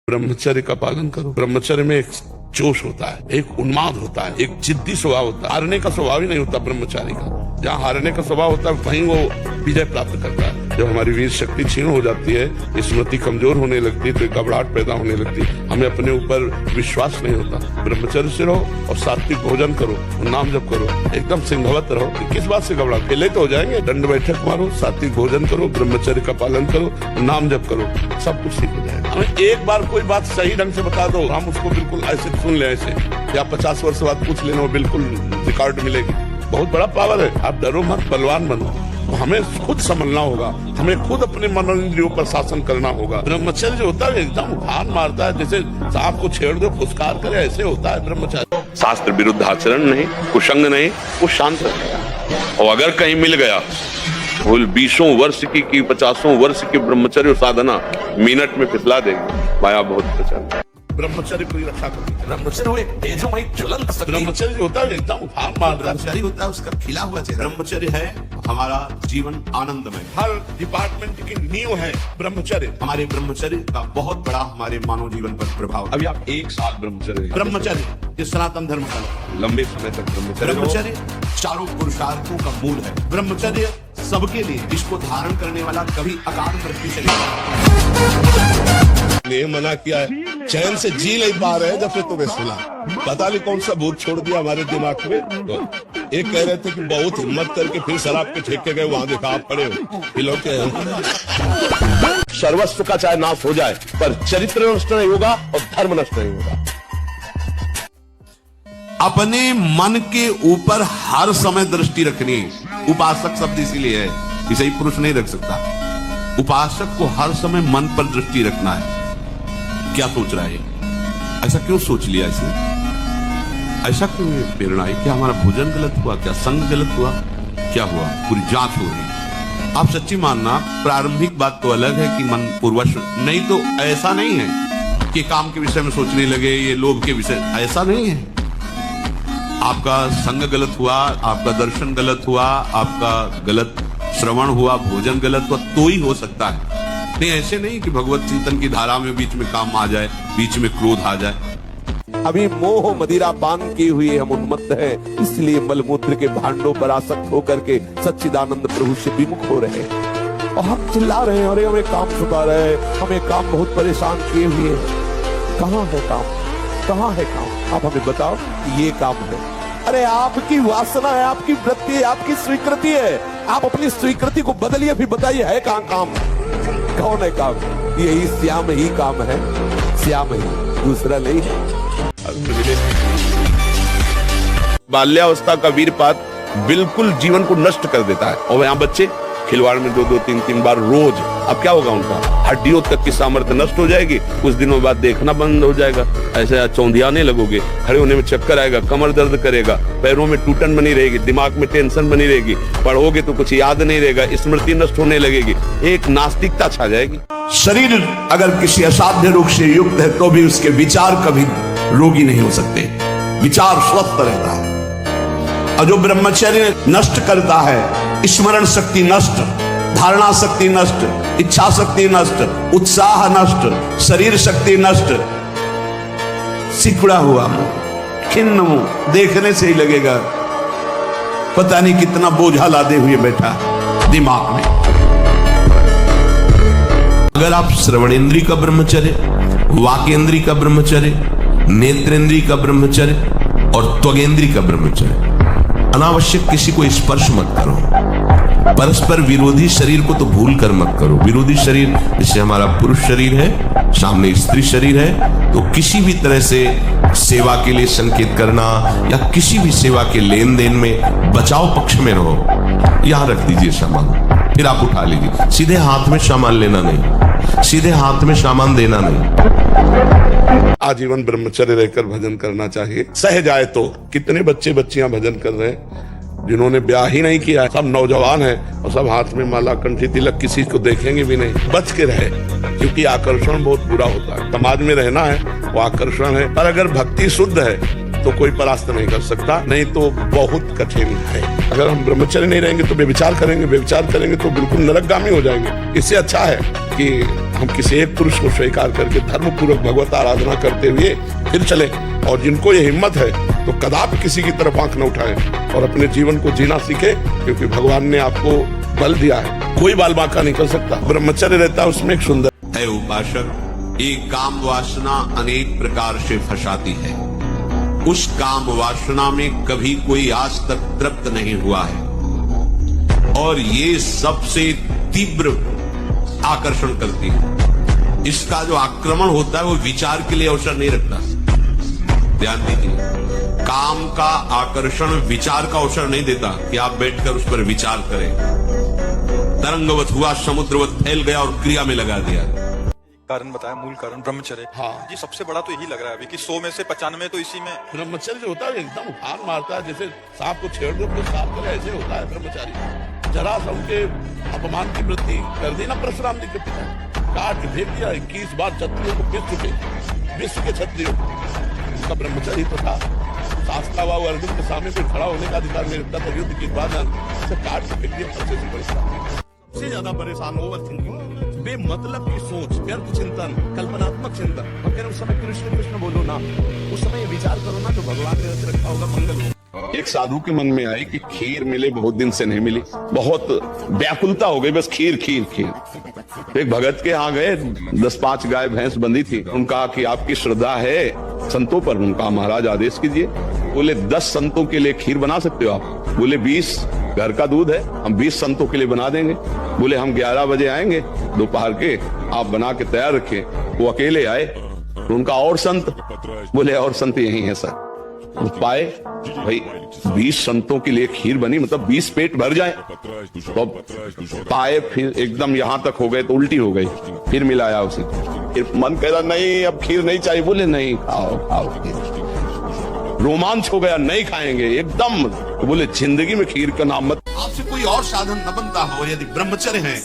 ब्रह्मचर्य का पालन करो। ब्रह्मचर्य में एक जोश होता है, एक उन्माद होता है, एक जिद्दी स्वभाव होता है। हारने का स्वभाव ही नहीं होता ब्रह्मचारी का। जहाँ हारने का स्वभाव होता है वहीं वो विजय प्राप्त करता है। जब हमारी वीर शक्ति क्षीण हो जाती है, स्मृति कमजोर होने लगती है, तो एक घबराहट पैदा होने लगती है, हमें अपने ऊपर विश्वास नहीं होता। ब्रह्मचर्य से रहो और सात्विक भोजन करो और नाम जप करो, एकदम सिंहवत रहो। किस बात से घबरा, पहले तो हो जाएंगे। दंड बैठक मारो, सात्विक भोजन करो, ब्रह्मचर्य का पालन करो, नाम जप करो, सब कुछ ठीक हो जाएगा। हमें एक बार कोई बात सही ढंग से बता दो, हम उसको बिल्कुल ऐसे सुन ले, ऐसे या 50 वर्ष बाद पूछ लेना, वो बिल्कुल रिकॉर्ड मिलेगी। बहुत बड़ा पावर है। आप डरो मत, बलवान बनो। हमें खुद संभलना होगा, हमें खुद अपने मनोइंद्रियों पर शासन करना होगा। ब्रह्मचर्य जो होता है एकदम उफान मारता है, जैसे सांप को छेड़ दो फुसकार करे, ऐसे होता है ब्रह्मचर्य। शास्त्र विरुद्ध आचरण नहीं, कुसंग नहीं, वो शांत रहेगा। और अगर कहीं मिल गया वो 20 वर्ष की 50 वर्ष की ब्रह्मचर्य साधना मिनट में फिसला देगी। माया बहुत प्रचंड। ब्रह्मचर्य को रक्षा करो। ब्रह्मचर्य तेजोमय ज्वलंत शक्ति। ब्रह्मचर्य होता है एकदम उफान मारता है। ब्रह्मचारी होता है उसका खिला हुआ चेहरा। ब्रह्मचर्य है हमारा जीवन आनंदमय। हर डिपार्टमेंट की नींव है ब्रह्मचर्य। हमारे ब्रह्मचर्य का बहुत बड़ा हमारे मानव जीवन पर प्रभाव। अभी आप 1 साल ब्रह्मचर्य, ब्रह्मचर्य ये सनातन धर्म का लंबे समय तक ब्रह्मचर्य चारों पुरुषार्थों का मूल है। ब्रह्मचर्य सबके लिए, इसको धारण करने वाला कभी अकाल मृत्यु से ने मना किया है। चैन से जी नहीं पा रहे हैं जब से तुम्हें सुना। पता नहीं कौन सा भूत छोड़ दिया हमारे दिमाग में। तो एक कह रहे थे कि बहुत हिम्मत करके फिर शराब के ठेके गए, वहां देखा आप पड़े हो पिलो के। सर्वस्व का चाहे नाश हो जाए, पर चरित्र नष्ट नहीं होगा और धर्म नष्ट नहीं होगा। अपने मन के ऊपर हर समय दृष्टि रखनी है। उपासक शब्द इसीलिए है, इसे ही पुरुष नहीं रख सकता। उपासक को हर समय मन पर दृष्टि रखना है। क्या सोच रहा है, ऐसा क्यों सोच लिया इसने, ऐसा क्यों प्रेरणा है? क्या हमारा भोजन गलत हुआ, क्या संग गलत हुआ, क्या हुआ? पूरी जांच हो रही। आप सच्ची मानना, प्रारंभिक बात तो अलग है कि मन पूर्वश, नहीं तो ऐसा नहीं है कि काम के विषय में सोचने लगे, ये लोभ के विषय, ऐसा नहीं है। आपका संग गलत हुआ, आपका दर्शन गलत हुआ, आपका गलत श्रवण हुआ, भोजन गलत हुआ, तो ही हो सकता है। नहीं, ऐसे नहीं कि भगवत चिंतन की धारा में बीच में काम आ जाए, बीच में क्रोध आ जाए। अभी मोह मदिरा पान किए हुए हम उन्मत्त हैं, इसलिए मलमूत्र के भांडों पर आसक्त होकर के सच्चिदानंद प्रभु से विमुख हो रहे हैं। और हम चिल्ला रहे हैं, अरे हमें काम छुपा रहे हैं, हमें काम बहुत परेशान किए हुए हैं। कहाँ है काम, कहाँ है काम? आप हमें बताओ कि ये काम है। अरे आपकी वासना है, आपकी वृत्ति है, आपकी स्वीकृति है। आप अपनी स्वीकृति को बदलिए, फिर बताइए है कहाँ काम, कौन है काम? यही श्याम ही काम है, श्याम ही, दूसरा नहीं है। बाल्यावस्था का वीरपात बिल्कुल जीवन को नष्ट कर देता है। और यहाँ बच्चे खिलवाड़ में 2-2, 3-3 बार रोज, अब क्या होगा उनका? हड्डियों तक की सामर्थ्य नष्ट हो जाएगी। कुछ दिनों बाद देखना बंद हो जाएगा, ऐसे चौंधियाने लगोगे, खड़े होने में चक्कर आएगा, कमर दर्द करेगा, पैरों में टूटन बनी रहेगी, दिमाग में टेंशन बनी रहेगी, पढ़ोगे तो कुछ याद नहीं रहेगा, स्मृति नष्ट होने लगेगी, एक नास्तिकता छा जाएगी। शरीर अगर किसी असाध्य रोग से युक्त है तो भी उसके विचार कभी रोगी नहीं हो सकते। विचार स्वस्थ रहता है। और जो ब्रह्मचर्य नष्ट करता है, स्मरण शक्ति नष्ट, धारणा शक्ति नष्ट, इच्छा शक्ति नष्ट, उत्साह नष्ट, शरीर शक्ति नष्ट, सिकुड़ा हुआ मुंह, खिन्न मुंह देखने से ही लगेगा पता नहीं कितना बोझा लादे हुए बैठा दिमाग में। अगर आप श्रवणेन्द्रिय का ब्रह्मचर्य, वाकेंद्रिय का ब्रह्मचर्य, नेत्रेंद्रिय का ब्रह्मचर्य और त्वगेंद्रिय का ब्रह्मचर्य, अनावश्यक किसी को स्पर्श मत करो। परस्पर विरोधी शरीर को तो भूल कर मत करो। विरोधी शरीर जैसे हमारा पुरुष शरीर है, सामने स्त्री शरीर है, तो किसी भी तरह से सेवा के लिए संकेत करना या किसी भी सेवा के लेन देन में बचाव पक्ष में रहो। यहां रख दीजिए सामान, फिर आप उठा लीजिए। सीधे हाथ में सामान लेना नहीं, सीधे हाथ में सामान देना नहीं। आजीवन ब्रह्मचर्य रहकर भजन करना चाहिए। सह जाए तो कितने बच्चे बच्चियां भजन कर रहे हैं जिन्होंने ब्याह ही नहीं किया है, सब नौजवान हैं और सब हाथ में माला, कंठी, तिलक, किसी को देखेंगे भी नहीं। बच के रहे, क्योंकि आकर्षण बहुत बुरा होता है। समाज में रहना है, वो आकर्षण है, पर अगर भक्ति शुद्ध है तो कोई परास्त नहीं कर सकता, नहीं तो बहुत कठिन है। अगर हम ब्रह्मचर्य नहीं रहेंगे तो व्यभिचार करेंगे, व्यभिचार करेंगे तो बिल्कुल नरकगामी हो जाएंगे। इससे अच्छा है कि हम किसी एक पुरुष को स्वीकार करके धर्म पूर्वक भगवत आराधना करते हुए फिर चले। और जिनको ये हिम्मत है तो कदापि किसी की तरफ आंख न उठाए और अपने जीवन को जीना सीखे, क्योंकि भगवान ने आपको बल दिया है, कोई बाल बांका नहीं कर सकता। ब्रह्मचर्य रहता है उसमें एक सुंदर है उपासक, एक काम वासना अनेक प्रकार से फंसाती है। उस काम वासना में कभी कोई आज तक तृप्त नहीं हुआ है, और ये सबसे तीव्र आकर्षण करती है। इसका जो आक्रमण होता है वो विचार के लिए अवसर नहीं रखता। ध्यान दीजिए, काम का आकर्षण विचार का अवसर नहीं देता कि आप बैठकर उस पर विचार करें। तरंगवत हुआ, समुद्रवत फैल गया और क्रिया में लगा दिया। कारण बताया, मूल कारण ब्रह्मचर्य। हाँ। जी सबसे बड़ा तो यही लग रहा है अभी कि 100 में से 95 तो इसी में। ब्रह्मचर्य जो होता है एकदम उफान मारता है, जैसे सांप को छेड़ दो तो सांप करे, ऐसे होता है ब्रह्मचारी। जरा सा उनके अपमान की वृद्धि कर दी ना परशुराम जी के पिता, काट के फेंक दिया। 21 बार क्षत्रियों को पीस चुके, विश्व के क्षत्रियों। उसका ब्रह्मचर्य तो था। शास्त्रा बाबू अर्जुन के सामने कोई खड़ा होने का अधिकार नहीं रखता था। युद्ध के बाद काट के फेंक दिया। सबसे ज्यादा परेशान ओवर थिंकिंग, बेमतलब की सोच, व्यर्थ चिंतन, कल्पनात्मक चिंतन। और उस समय कृष्ण कृष्ण बोलो ना, उस समय विचार करो ना, तो भगवान ने रच रखा होगा मंगल हो। एक साधु के मन में आई कि खीर मिले, बहुत दिन से नहीं मिली, बहुत व्याकुलता हो गई, बस खीर खीर खीर। एक भगत के यहाँ गए, 10-5 गाय भैंस बंधी थी। उनका कि आपकी श्रद्धा है संतों पर? उनका महाराज आदेश कीजिए। बोले 10 संतों के लिए खीर बना सकते हो आप? बोले 20 घर का दूध है, हम 20 संतों के लिए बना देंगे। बोले हम 11 बजे आएंगे दोपहर के, आप बना के तैयार रखिए। वो अकेले आए, तो उनका और संत? बोले और संत यही है सर। पाए भाई 20 संतों के लिए खीर बनी, मतलब 20 पेट भर जाए। तो पाए फिर एकदम यहां तक हो गए तो उल्टी हो गई। फिर मिलाया उसे, फिर मन कह रहा नहीं अब खीर नहीं चाहिए। बोले नहीं, खाओ खाओ खीर। रोमांच हो गया, नहीं खाएंगे एकदम। तो बोले जिंदगी में खीर का नाम मत। आपसे कोई और साधन न बनता हो यदि ब्रह्मचर्य है।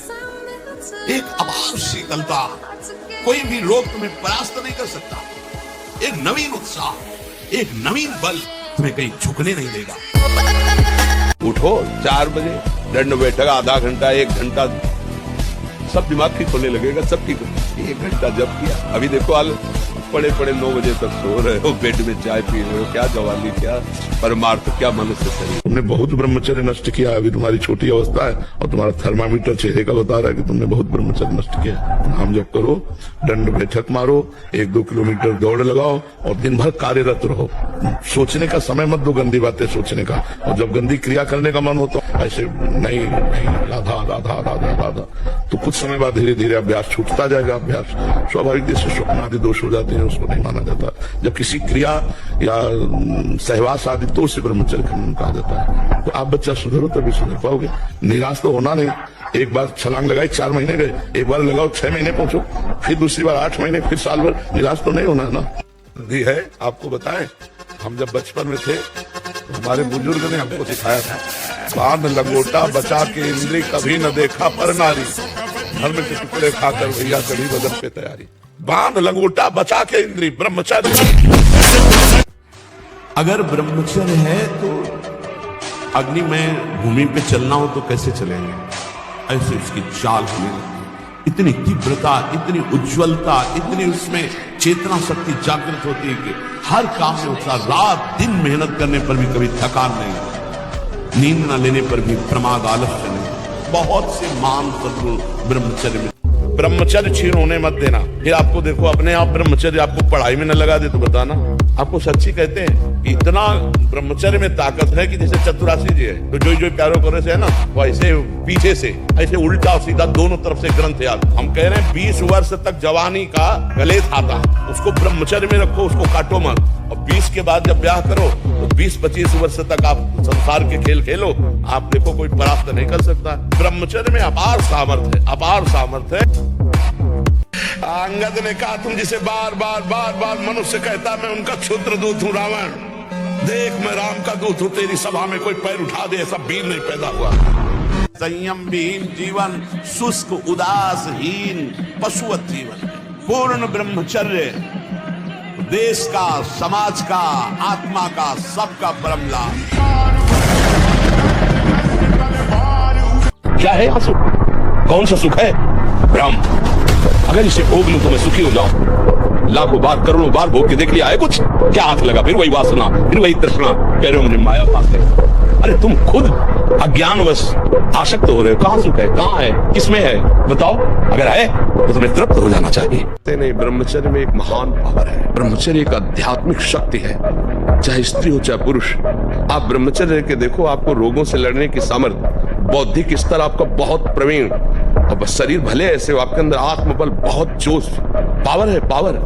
एक अपार शीतलता, कोई भी रोग तुम्हें परास्त नहीं कर सकता। एक नवीन उत्साह, एक नवीन बल तुम्हें कहीं झुकने नहीं देगा। उठो 4 बजे, दंड बैठक आधा घंटा 1 घंटा, सब दिमाग ठीक होने लगेगा, सब ठीक हो। 1 घंटा जब किया, अभी देखो हाल पड़े 9 बजे तक सो रहे हो, बेड में चाय पी रहे हो। क्या जवानी, क्या परमार्थ, क्या मनुष्य शरीर। तुमने बहुत ब्रह्मचर्य नष्ट किया। अभी तुम्हारी छोटी अवस्था है और तुम्हारा थर्मामीटर चेहरे का बता रहा है कि तुमने बहुत ब्रह्मचर्य नष्ट किया। नाम जप करो, दंड बैठक मारो, 1-2 किलोमीटर दौड़ लगाओ और दिन भर कार्यरत रहो। सोचने का समय मत दो गंदी बातें सोचने का। और जब गंदी क्रिया करने का मन हो तो ऐसे नहीं राधा राधा राधा राधा, तो कुछ समय बाद धीरे धीरे अभ्यास छूटता जाएगा। अभ्यास स्वाभाविक जैसे स्वप्न आदि दोष हो जाते हैं, उसको नहीं माना जाता। जब किसी क्रिया या सहवास आदि तो उसे ब्रह्मचर्य कहा जाता है। तो आप बच्चा सुधरो तभी सुधर पाओगे। निराश तो होना नहीं। एक बार छलांग लगाई 4 महीने गए, एक बार लगाओ 6 महीने पहुंचो, फिर दूसरी बार 8 महीने, फिर साल भर। निराश तो नहीं होना है ना। दी है आपको बताएं, हम जब बचपन में थे तो हमारे बुजुर्ग ने हमको सिखाया था, बांध लंगोटा बचा के इंद्री, कभी न देखा पर नारी, धर्म के टुकड़े खाकर भैया कभी बदन पे तैयारी। बांध लंगोटा बचा के इंद्री, ब्रह्मचर्य। अगर ब्रह्मचर्य है तो अग्निमय भूमि पे चलना हो तो कैसे चलेंगे? ऐसे इसकी चाल होने लगती, इतनी तीव्रता, इतनी उज्ज्वलता, इतनी उसमें चेतना शक्ति जागृत होती है कि हर काम में उत्साह, रात दिन मेहनत करने पर भी कभी थकान नहीं, नींद न लेने पर भी प्रमाद आलस्य नहीं। बहुत से मान सद्गुण ब्रह्मचर्य में। ब्रह्मचर्य छीन होने मत देना। फिर आपको देखो अपने आप ब्रह्मचर्य आपको पढ़ाई में न लगा दे तो बताना। आपको सच्ची कहते हैं, इतना ब्रह्मचर्य में ताकत है कि जैसे चतुरासी जी है तो जो प्यारो करे से है ना, वो ऐसे पीछे से ऐसे उल्टा सीधा दोनों तरफ से ग्रंथ याद। हम कह रहे हैं 20 वर्ष तक जवानी का गले था, उसको ब्रह्मचर्य में रखो, उसको काटो मत। और 20 के बाद जब ब्याह करो तो 20-25 वर्ष तक आप संसार के खेल खेलो, आप देखो कोई परास्त नहीं कर सकता। ब्रह्मचर्य में अपार सामर्थ्य है, अपार सामर्थ्य है। अंगद ने कहा, तुम जिसे बार बार मनुष्य कहता मैं उनका क्षुद्र दूत हूं रावण, देख मैं राम का दूत हूं, तेरी सभा में कोई पैर उठा दे ऐसा वीर नहीं पैदा हुआ। संयम विहीन जीवन, शुष्क उदासहीन पशुवत जीवन, पूर्ण ब्रह्मचर्य देश का, समाज का, आत्मा का, सबका परम लाभ। क्या है सुख? कौन सा सुख है? ब्रह्म। अगर इसे भोग लूं तो मैं सुखी हो जाऊं। लाखों बार करोड़ों बार भोग के देख लिया है कुछ, क्या हाथ लगा, फिर वही वासना, फिर वही तृष्णा, कह रहे हो मुझे माया पास है। अरे तुम खुद अज्ञानवश आसक्त हो रहे हो। कहां सुख है, कहां है, किसमें है, बताओ। अगर है तो तुम्हें तृप्त हो जाना चाहिए। नहीं, ब्रह्मचर्य में एक महान पावर है। ब्रह्मचर्य एक आध्यात्मिक शक्ति है, चाहे स्त्री हो चाहे पुरुष। आप ब्रह्मचर्य के देखो, आपको रोगों से लड़ने की सामर्थ्य, बौद्धिक स्तर आपका बहुत प्रवीण, अब शरीर भले ऐसे हो, आपके अंदर आत्मबल, बहुत जोश, पावर है, पावर।